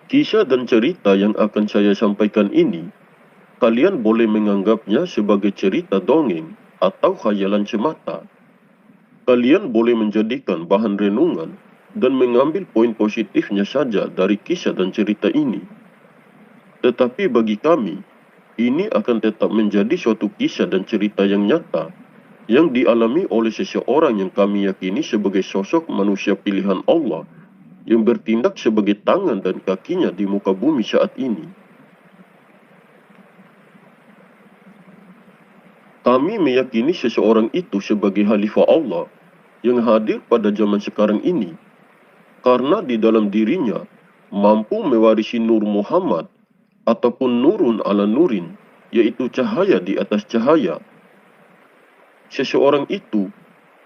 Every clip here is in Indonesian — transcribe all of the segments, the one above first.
Kisah dan cerita yang akan saya sampaikan ini, kalian boleh menganggapnya sebagai cerita dongeng atau khayalan semata. Kalian boleh menjadikan bahan renungan dan mengambil poin positifnya saja dari kisah dan cerita ini. Tetapi bagi kami, ini akan tetap menjadi suatu kisah dan cerita yang nyata yang dialami oleh seseorang yang kami yakini sebagai sosok manusia pilihan Allah yang bertindak sebagai tangan dan kakinya di muka bumi saat ini. Kami meyakini seseorang itu sebagai Khalifah Allah yang hadir pada zaman sekarang ini karena di dalam dirinya mampu mewarisi Nur Muhammad ataupun nurun ala nurin, yaitu cahaya di atas cahaya. Seseorang itu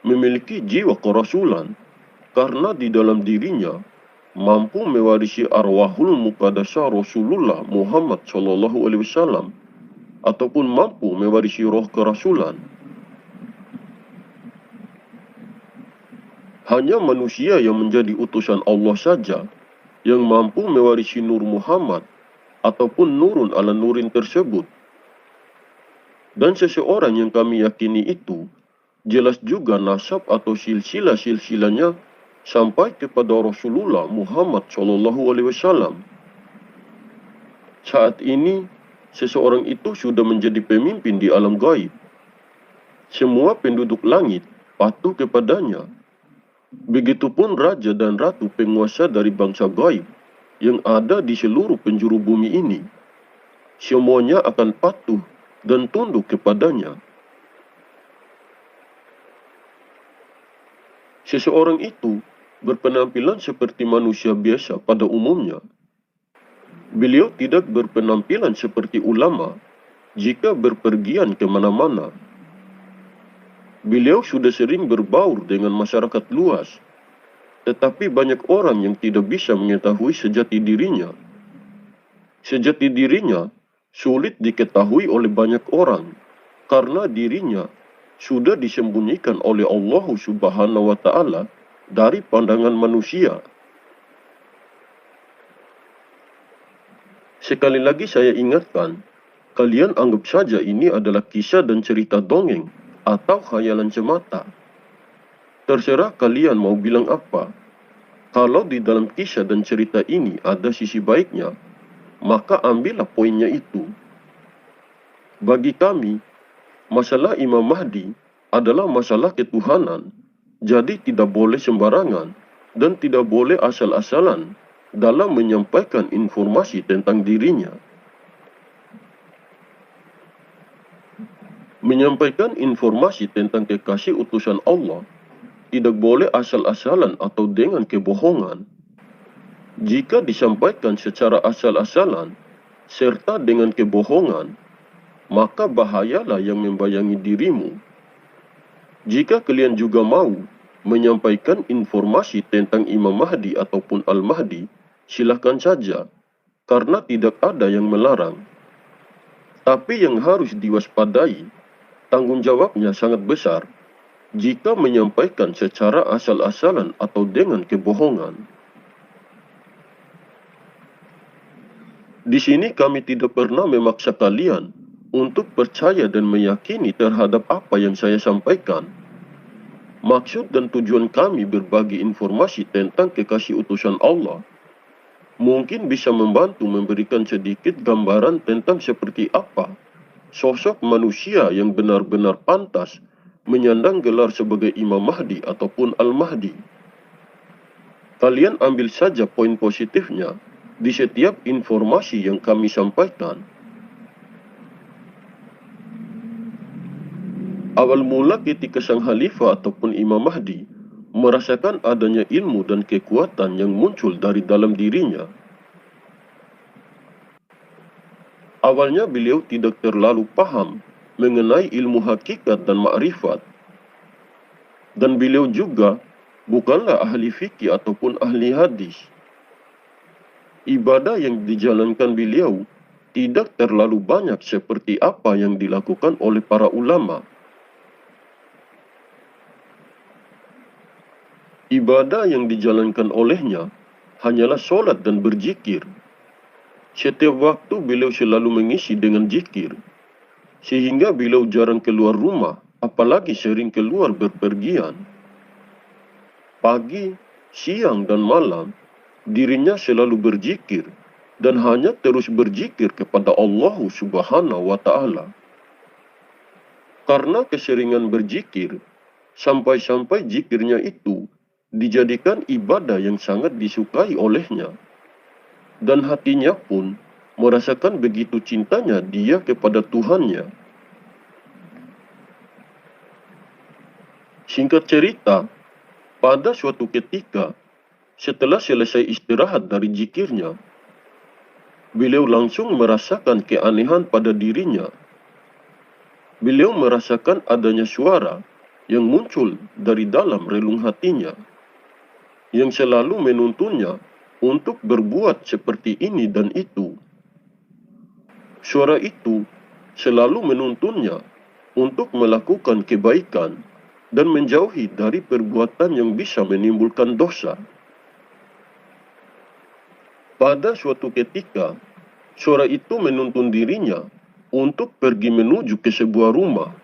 memiliki jiwa kerasulan karena di dalam dirinya mampu mewarisi arwahul muqaddasah Rasulullah Muhammad SAW ataupun mampu mewarisi roh kerasulan. Hanya manusia yang menjadi utusan Allah saja yang mampu mewarisi Nur Muhammad ataupun nurun ala nurin tersebut. Dan seseorang yang kami yakini itu jelas juga nasab atau silsilah-silsilahnya sampai kepada Rasulullah Muhammad SAW. Saat ini, seseorang itu sudah menjadi pemimpin di alam gaib. Semua penduduk langit patuh kepadanya. Begitupun raja dan ratu penguasa dari bangsa gaib yang ada di seluruh penjuru bumi ini. Semuanya akan patuh dan tunduk kepadanya. Seseorang itu berpenampilan seperti manusia biasa pada umumnya. Beliau tidak berpenampilan seperti ulama jika berpergian kemana-mana. Beliau sudah sering berbaur dengan masyarakat luas, tetapi banyak orang yang tidak bisa mengetahui sejati dirinya. Sejati dirinya sulit diketahui oleh banyak orang karena dirinya sudah disembunyikan oleh Allah Subhanahu wa Ta'ala dari pandangan manusia. Sekali lagi saya ingatkan, kalian anggap saja ini adalah kisah dan cerita dongeng atau khayalan semata. Terserah kalian mau bilang apa. Kalau di dalam kisah dan cerita ini ada sisi baiknya, maka ambillah poinnya itu. Bagi kami, masalah Imam Mahdi adalah masalah ketuhanan, jadi tidak boleh sembarangan dan tidak boleh asal-asalan dalam menyampaikan informasi tentang dirinya. Menyampaikan informasi tentang kekasih utusan Allah tidak boleh asal-asalan atau dengan kebohongan. Jika disampaikan secara asal-asalan serta dengan kebohongan, maka bahayalah yang membayangi dirimu. Jika kalian juga mau menyampaikan informasi tentang Imam Mahdi ataupun Al-Mahdi, silakan saja, karena tidak ada yang melarang. Tapi yang harus diwaspadai, tanggung jawabnya sangat besar jika menyampaikan secara asal-asalan atau dengan kebohongan. Di sini kami tidak pernah memaksa kalian untuk percaya dan meyakini terhadap apa yang saya sampaikan. Maksud dan tujuan kami berbagi informasi tentang kekasih utusan Allah mungkin bisa membantu memberikan sedikit gambaran tentang seperti apa sosok manusia yang benar-benar pantas menyandang gelar sebagai Imam Mahdi ataupun Al-Mahdi. Kalian ambil saja poin positifnya di setiap informasi yang kami sampaikan. Awal mula ketika sang Khalifah ataupun Imam Mahdi merasakan adanya ilmu dan kekuatan yang muncul dari dalam dirinya. Awalnya beliau tidak terlalu paham mengenai ilmu hakikat dan ma'rifat. Dan beliau juga bukanlah ahli fikih ataupun ahli hadis. Ibadah yang dijalankan beliau tidak terlalu banyak seperti apa yang dilakukan oleh para ulama. Ibadah yang dijalankan olehnya hanyalah solat dan berzikir Setiap waktu beliau selalu mengisi dengan zikir, sehingga beliau jarang keluar rumah, apalagi sering keluar berpergian. Pagi, siang, dan malam, dirinya selalu berzikir, dan hanya terus berzikir kepada Allah Subhanahu wa Ta'ala. Karena keseringan berzikir, sampai-sampai zikirnya itu dijadikan ibadah yang sangat disukai olehnya, dan hatinya pun merasakan begitu cintanya dia kepada Tuhannya. Singkat cerita, pada suatu ketika, setelah selesai istirahat dari zikirnya, beliau langsung merasakan keanehan pada dirinya. Beliau merasakan adanya suara yang muncul dari dalam relung hatinya, yang selalu menuntunnya untuk berbuat seperti ini dan itu. Suara itu selalu menuntunnya untuk melakukan kebaikan dan menjauhi dari perbuatan yang bisa menimbulkan dosa. Pada suatu ketika, suara itu menuntun dirinya untuk pergi menuju ke sebuah rumah,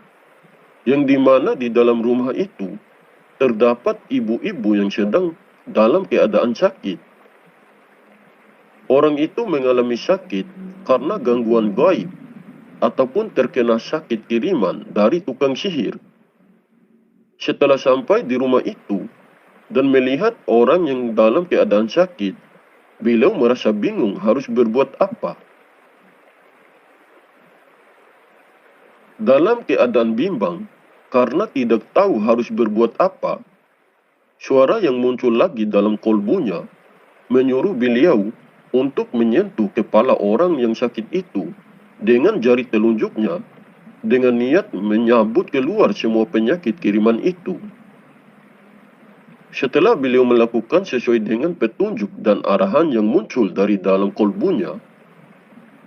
yang dimana di dalam rumah itu terdapat ibu-ibu yang sedang dalam keadaan sakit. Orang itu mengalami sakit karena gangguan gaib ataupun terkena sakit kiriman dari tukang sihir. Setelah sampai di rumah itu dan melihat orang yang dalam keadaan sakit, beliau merasa bingung harus berbuat apa. Dalam keadaan bimbang karena tidak tahu harus berbuat apa, suara yang muncul lagi dalam kolbunya menyuruh beliau untuk menyentuh kepala orang yang sakit itu dengan jari telunjuknya, dengan niat menyabut keluar semua penyakit kiriman itu. Setelah beliau melakukan sesuai dengan petunjuk dan arahan yang muncul dari dalam kolbunya,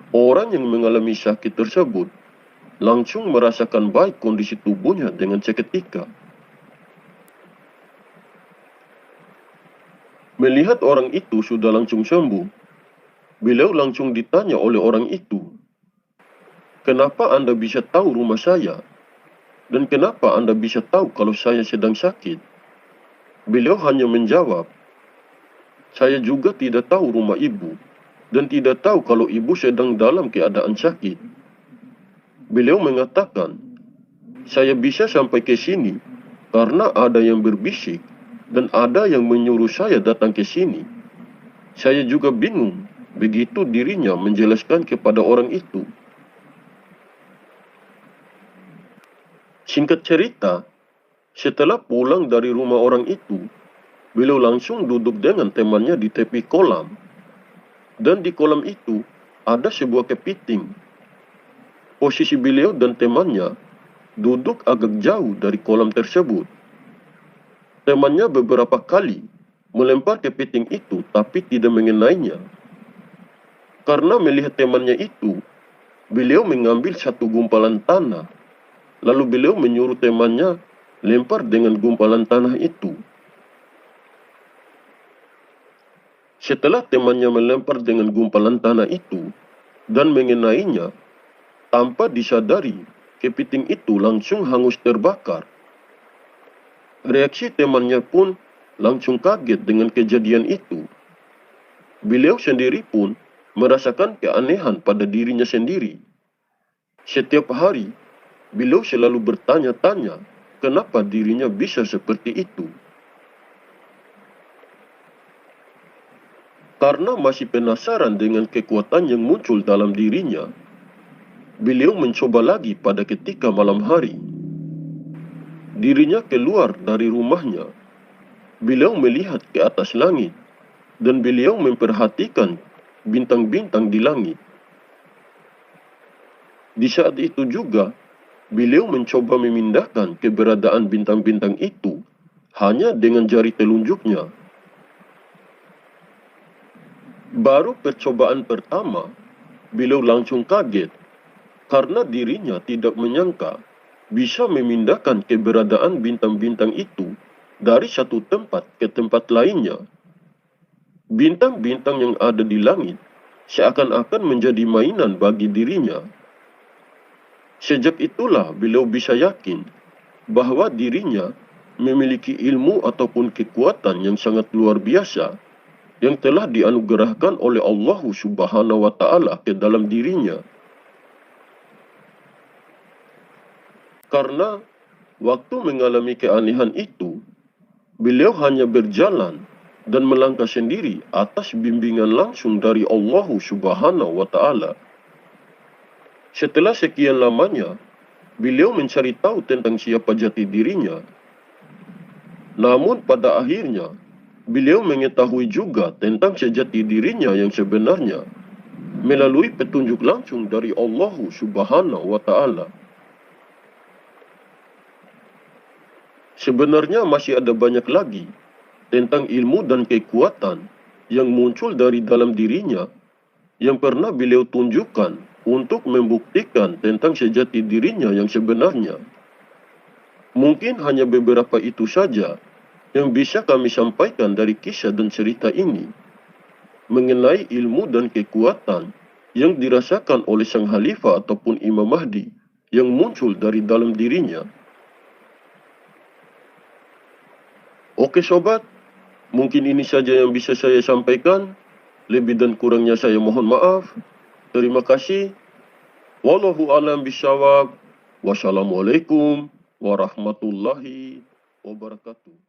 orang yang mengalami sakit tersebut langsung merasakan baik kondisi tubuhnya dengan seketika. Melihat orang itu sudah langsung sembuh, beliau langsung ditanya oleh orang itu, "Kenapa Anda bisa tahu rumah saya? Dan kenapa Anda bisa tahu kalau saya sedang sakit?" Beliau hanya menjawab, "Saya juga tidak tahu rumah ibu, dan tidak tahu kalau ibu sedang dalam keadaan sakit." Beliau mengatakan, "Saya bisa sampai ke sini karena ada yang berbisik dan ada yang menyuruh saya datang ke sini. Saya juga bingung." Begitu dirinya menjelaskan kepada orang itu. Singkat cerita, setelah pulang dari rumah orang itu, beliau langsung duduk dengan temannya di tepi kolam. Dan di kolam itu ada sebuah kepiting. Posisi beliau dan temannya duduk agak jauh dari kolam tersebut. Temannya beberapa kali melempar kepiting itu tapi tidak mengenainya. Karena melihat temannya itu, beliau mengambil satu gumpalan tanah. Lalu beliau menyuruh temannya lempar dengan gumpalan tanah itu. Setelah temannya melempar dengan gumpalan tanah itu dan mengenainya, tanpa disadari, kepiting itu langsung hangus terbakar. Reaksi temannya pun langsung kaget dengan kejadian itu. Beliau sendiri pun merasakan keanehan pada dirinya sendiri. Setiap hari, beliau selalu bertanya-tanya kenapa dirinya bisa seperti itu. Karena masih penasaran dengan kekuatan yang muncul dalam dirinya, beliau mencoba lagi pada ketika malam hari. Dirinya keluar dari rumahnya. Beliau melihat ke atas langit dan beliau memperhatikan bintang-bintang di langit. Di saat itu juga, beliau mencoba memindahkan keberadaan bintang-bintang itu hanya dengan jari telunjuknya. Baru percobaan pertama, beliau langsung kaget karena dirinya tidak menyangka bisa memindahkan keberadaan bintang-bintang itu dari satu tempat ke tempat lainnya. Bintang-bintang yang ada di langit seakan-akan menjadi mainan bagi dirinya. Sejak itulah beliau bisa yakin bahwa dirinya memiliki ilmu ataupun kekuatan yang sangat luar biasa yang telah dianugerahkan oleh Allah Subhanahu wa Ta'ala ke dalam dirinya. Karena waktu mengalami keanehan itu, beliau hanya berjalan dan melangkah sendiri atas bimbingan langsung dari Allah Subhanahu wa Ta'ala. Setelah sekian lamanya, beliau mencari tahu tentang siapa jati dirinya. Namun pada akhirnya, beliau mengetahui juga tentang sejati dirinya yang sebenarnya melalui petunjuk langsung dari Allah Subhanahu wa Ta'ala. Sebenarnya masih ada banyak lagi tentang ilmu dan kekuatan yang muncul dari dalam dirinya yang pernah beliau tunjukkan untuk membuktikan tentang sejati dirinya yang sebenarnya. Mungkin hanya beberapa itu saja yang bisa kami sampaikan dari kisah dan cerita ini mengenai ilmu dan kekuatan yang dirasakan oleh sang Khalifah ataupun Imam Mahdi yang muncul dari dalam dirinya. Oke sobat, mungkin ini saja yang bisa saya sampaikan. Lebih dan kurangnya saya mohon maaf. Terima kasih. Wallahu a'lam bishawab. Wassalamualaikum warahmatullahi wabarakatuh.